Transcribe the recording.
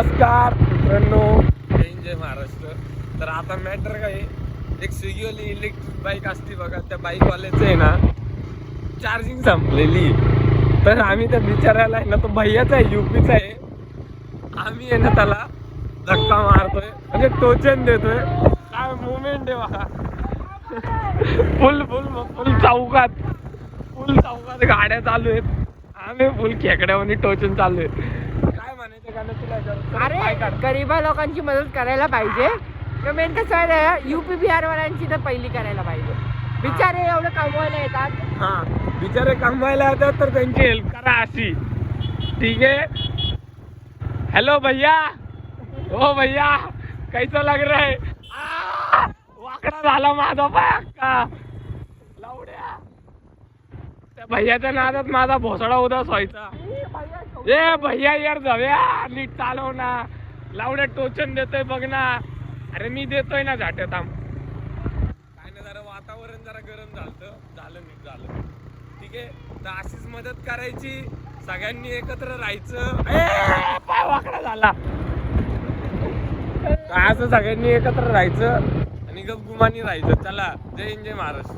नमस्कार मित्रांनो, जय महाराष्ट्र. तर आता मॅटर काय, एक स्विगीवाली इलेक्ट्रिक बाईक असते बघा, त्या बाईकवाल्याचं आहे ना चार्जिंग संपलेली. तर आम्ही त्या बिचारायला आहे ना, तो भैयाचा आहे, यूपीचा आहे, आम्ही आहे ना त्याला धक्का मारतोय म्हणजे टोचन देतोय. काय मुवमेंट आहे बघा, फुल चौकात गाड्या चालू आहेत, आम्ही फुल खेकड्यामध्ये टोचन चालू आहे. काय म्हणायचं गाणं तुला? अरे गरीबा लोकांची मदत करायला पाहिजे. मेन कसं आहे, युपी बिहार वाल्यांची तर पहिली करायला पाहिजे. बिचारे एवढं कमवायला येतात. हा, बिचारे कमवायला येतात तर त्यांची हेल्प करा अशी. ठीक आहे. हेलो भैया, ओ भैया, कैसा लग रहा है? वाकडा झाला माझा पाय अक्का लावड्या. त्या भैयाच्या नादात माझा भोसडा उदास व्हायचा. ए भैया यार जाऊया, नीट चालव ना. लावड्या टोचन देतोय बघ ना. अरे मी देतोय ना झाट्या थांब. काय नाही, जरा वातावरण जरा गरम झालं नीट झालं. ठीक आहे. तर अशीच मदत करायची, सगळ्यांनी एकत्र राहायचं. पाय वाकडा झाला. असं सगळ्यांनी एकत्र राहायचं आणि गपगुमानी राहायचं. चला, जय हिंद, जय महाराष्ट्र.